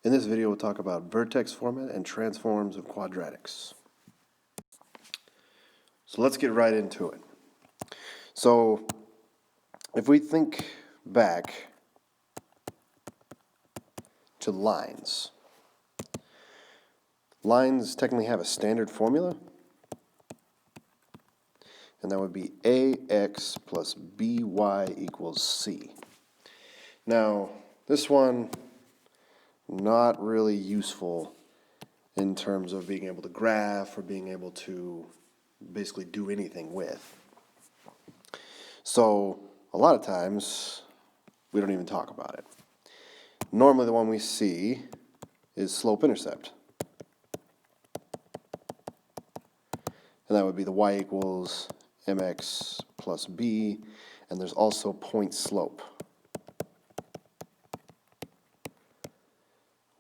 In this video, we'll talk about vertex format and transforms of quadratics. So let's get right into it. So if we think back to lines, lines technically have a standard formula, and that would be ax plus by equals c. Now, this one, not really useful in terms of being able to graph or being able to basically do anything with. So a lot of times we don't even talk about it. Normally the one we see is slope-intercept. And that would be the y equals mx plus b, and there's also point slope,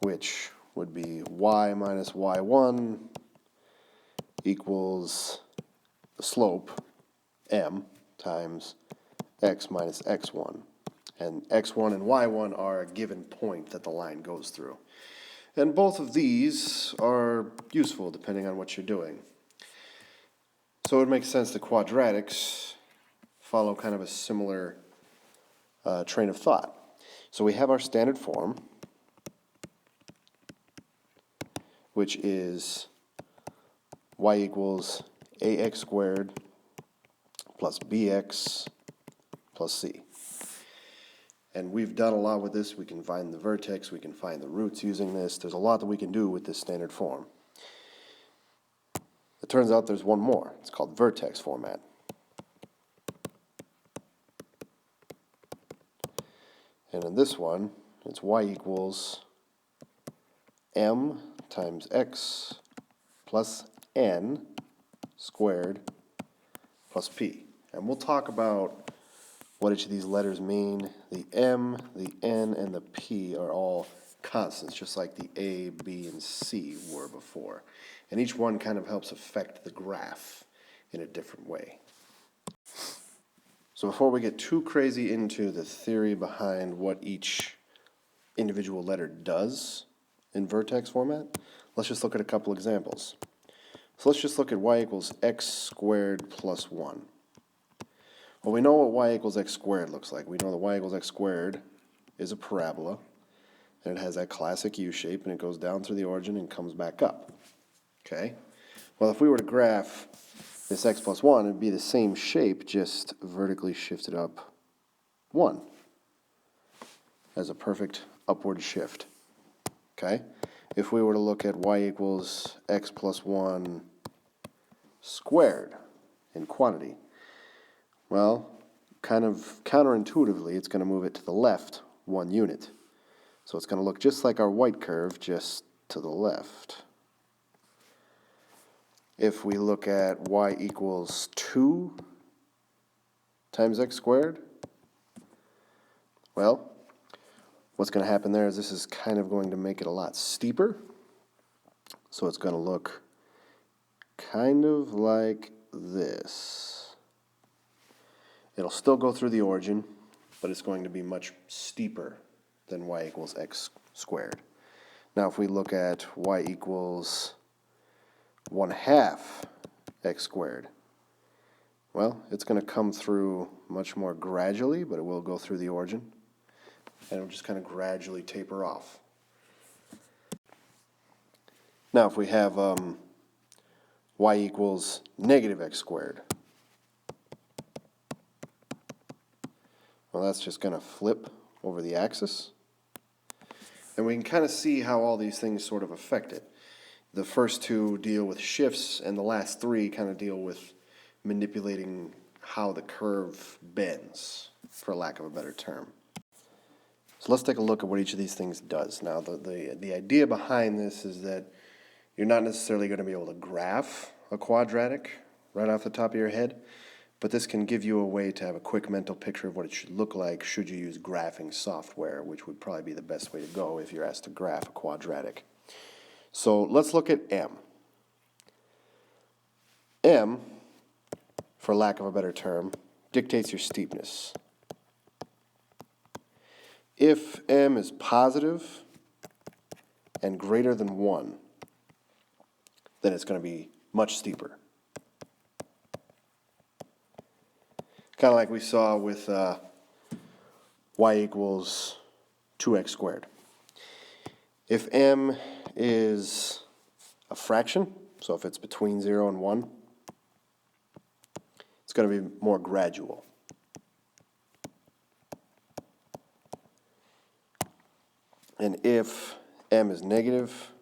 which would be y minus y1 equals the slope, m, times x minus x1. And x1 and y1 are a given point that the line goes through. And both of these are useful depending on what you're doing. So it makes sense that quadratics follow kind of a similar train of thought. So we have our standard form, which is y equals ax squared plus bx plus c. And we've done a lot with this. We can find the vertex, we can find the roots using this. There's a lot that we can do with this standard form. It turns out there's one more. It's called vertex format. And in this one, it's y equals m times x plus n squared plus p. And we'll talk about what each of these letters mean. The m, the n, and the p are all constants, just like the a, b, and c were before. And each one kind of helps affect the graph in a different way. So before we get too crazy into the theory behind what each individual letter does in vertex format, let's just look at a couple examples. So let's just look at y equals x squared plus 1. Well, we know what y equals x squared looks like. We know that y equals x squared is a parabola, and it has that classic U shape, and it goes down through the origin and comes back up. Okay? Well, if we were to graph this x plus 1, it would be the same shape, just vertically shifted up 1 as a perfect upward shift. Okay? If we were to look at y equals x plus 1 squared in quantity, well, kind of counterintuitively, it's going to move it to the left 1 unit. So it's going to look just like our white curve, just to the left. If we look at y equals 2 times x squared, well, what's going to happen there is this is kind of going to make it a lot steeper. So it's going to look kind of like this. It'll still go through the origin, but it's going to be much steeper than y equals x squared. Now if we look at y equals 1/2 x squared, well, it's going to come through much more gradually, but it will go through the origin, and it'll just kind of gradually taper off. Now if we have y equals negative x squared, well, that's just going to flip over the axis. And we can kind of see how all these things sort of affect it. The first two deal with shifts, and the last three kind of deal with manipulating how the curve bends, for lack of a better term. So let's take a look at what each of these things does. Now, the idea behind this is that you're not necessarily going to be able to graph a quadratic right off the top of your head, but this can give you a way to have a quick mental picture of what it should look like should you use graphing software, which would probably be the best way to go if you're asked to graph a quadratic. So let's look at m. M, for lack of a better term, dictates your steepness. If m is positive, and greater than 1, then it's going to be much steeper. Kind of like we saw with y equals 2x squared. If m is a fraction, so if it's between 0 and 1, it's going to be more gradual. And if m is negative,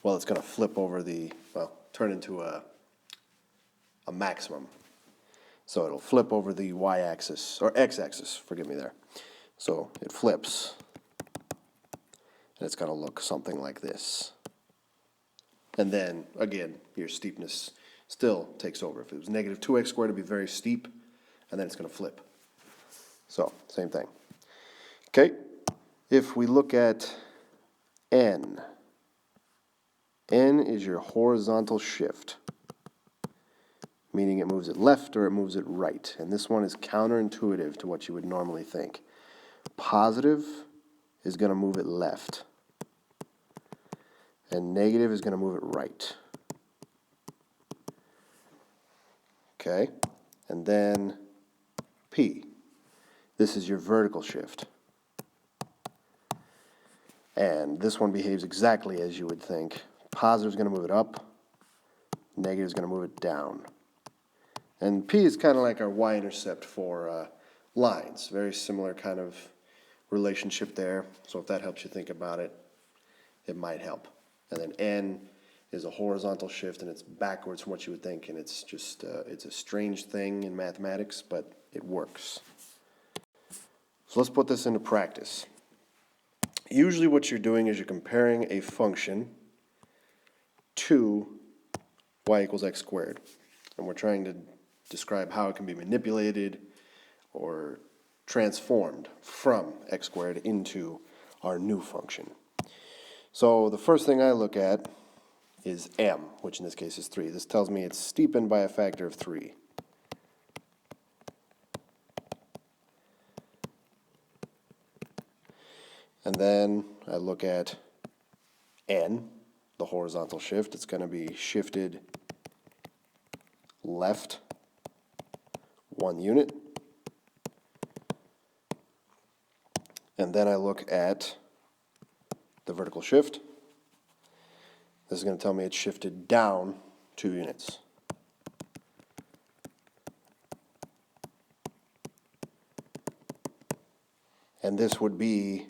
well, it's going to flip over turn into a maximum. So it'll flip over the y-axis, or x-axis, forgive me there. So it flips, and it's going to look something like this. And then, again, your steepness still takes over. If it was negative 2x squared, it'd be very steep, and then it's going to flip. So, same thing. Okay, if we look at n, n is your horizontal shift, meaning it moves it left or it moves it right. And this one is counterintuitive to what you would normally think. Positive is going to move it left, and negative is going to move it right. Okay, and then P. This is your vertical shift. And this one behaves exactly as you would think. Positive is going to move it up, negative is going to move it down. And P is kind of like our y-intercept for lines. Very similar kind of relationship there. So if that helps you think about it, it might help. And then N is a horizontal shift, and it's backwards from what you would think. And it's just, it's a strange thing in mathematics, but it works. So let's put this into practice. Usually what you're doing is you're comparing a function to y equals x squared. And we're trying to describe how it can be manipulated or transformed from x squared into our new function. So the first thing I look at is m, which in this case is 3. This tells me it's steepened by a factor of 3. And then I look at n, the horizontal shift. It's going to be shifted left 1 unit. And then I look at the vertical shift. This is going to tell me it's shifted down 2 units. And this would be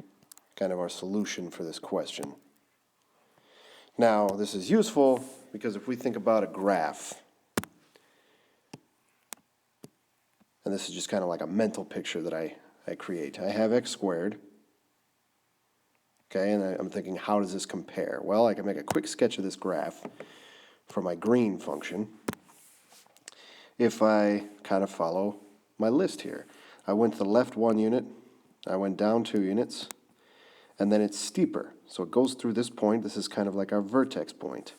kind of our solution for this question. Now, this is useful because if we think about a graph, and this is just kind of like a mental picture that I create. I have x squared, okay, and I'm thinking, how does this compare? Well, I can make a quick sketch of this graph for my green function if I kind of follow my list here. I went to the left 1 unit, I went down 2 units, and then it's steeper. So it goes through this point. This is kind of like our vertex point.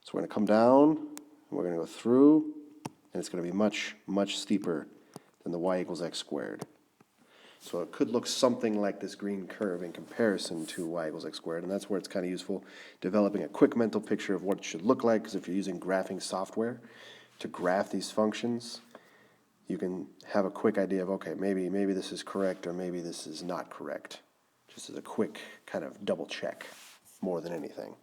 So we're going to come down, and we're going to go through, and it's going to be much, much steeper than the y equals x squared. So it could look something like this green curve in comparison to y equals x squared, and that's where it's kind of useful developing a quick mental picture of what it should look like, because if you're using graphing software to graph these functions, you can have a quick idea of, okay, maybe this is correct or maybe this is not correct. Just as a quick kind of double check more than anything.